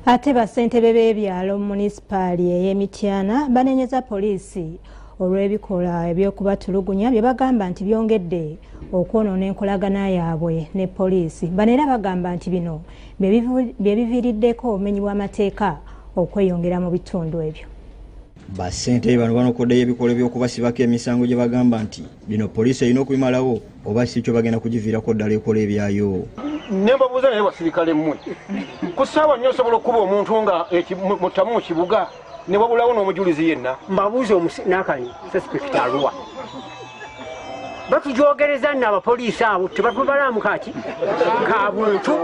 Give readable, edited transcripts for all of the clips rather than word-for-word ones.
Ate Bassentebe b'ebyalo munisipaali ey'Emityana banenyeza poliisi olw'ebikola ebyokubatulugunya bye bagamba nti byongedde okwonoona enkolagana yaabwe ne poliisi. Bano era bagamba nti bino bye biviiriddeko obumenyi bw'amateeka okweyongera mu bitundu ebyo. Bassentebe bano banokoddeyo ebikola ebyokubasibako emisango gye bagamba nti bino poliisi erina okubimalawo oba si kyo bagenda kugiviirako ddala ekola ebyayo. Nembabuuza naye basirikale mmwe ku ssaawa nnyo osobola okuba omuntu nga mutamu mu kibuga ne wabulawo n'omujulizi yenna. Mbabuuza n'akani suspekita aluwa batujoogereza nno abapoliisi abo tebatubalamu kaki ka buntu.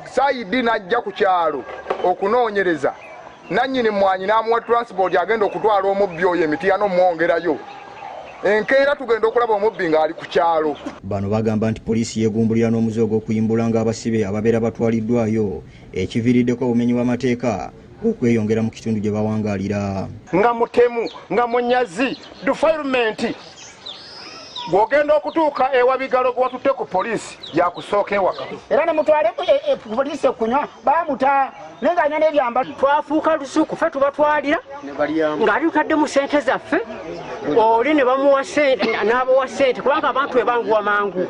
Sayidi n'ajja ku kyalo okunoonyereza nannyini mwanyi n'amuwa transport agenda okutwala omubbi oyo Emityana omwongerayo. Enkeera tugenda okulaba omubbi ng'ali ku kyalo. Bano bagamba nti poliisi yeegumbulira n'omuze ogw'okuyimbula ng'abasibe ababeera batwaliddwayo ekiviiriddeko obumenyi bw'amateeka okweyongera mu kitundu gye bawangaalira. Nga mutemu nga munyazi defilement bw'ogenda okutuuka ewa bigalo gwatutte ku poliisi yakusooka ewaka. Era ne mutwale poliisi okunywa bamuta nenganya n'ebyamba twafuuka lusuku ffe tubatwalira ng'ali lukadde mu ssente zaffe oli ne bamuwa ssente n'abawa ssente kubanga abantu ebanguwa mangu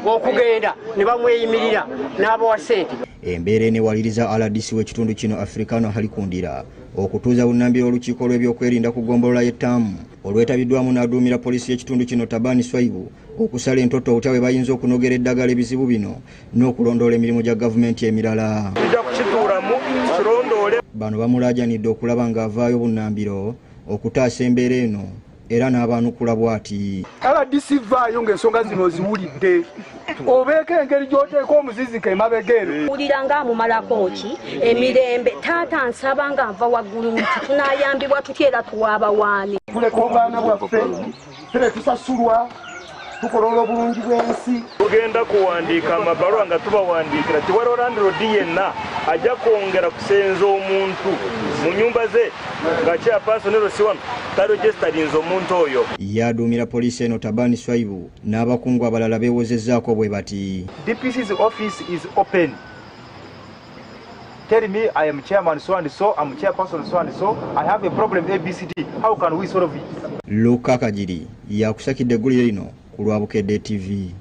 okugenda ne bamweyimirira n'abawa ssente. Embeera enewaliriza RDC w'ekitundu kino Africano Halikundira okutuuza bunnambiro olukiiko lw'ebyokwerinda ku ggombolola y'ettaamu olwetabiddwamu n'aduumira poliisi y'ekitundu kino Tabani Swaibu okusala entoto obutya bwe bayinza okunogera eddagala ebizibu bino n'okulondoola emirimu gya gavumenti emirala. Bano bamulaajanidde okulaba ng'avaayo bunnambiro okutaasa embeera eno era n'abaanukula bw'ati. RDC vaayo ng'ensonga zino oziwulidde obeeko engeri gy'oteeka omuzizika emabegere. Wulira ng'amumalako ki emirembe taata nsaba nga nva waggulu nti tunaayambibwa tutya era tuwaaba waani. Tuleka obwana bwaffe tere tusasulwa tukola obulungi bw'ensi. Tugenda kuwandiika amabaluwa nga tubawandiikira tiwaliwo landlord yenna ajja kwongera kusenza omuntu mu nnyumba ze nga chairpersonero si wano taregisterinze omuntu oyo. Yaduumira poliisi eno Tabani Swaibu n'abakungu abalala beewozezzaako bwe bati. DPC's office is open. Tell me I am chairman so and so, I'm chairperson so and so, I have a problem ABCD. How can we solve it? Luka Kajiri yakusakidde eggulire lino ku lwa Bukedde TV.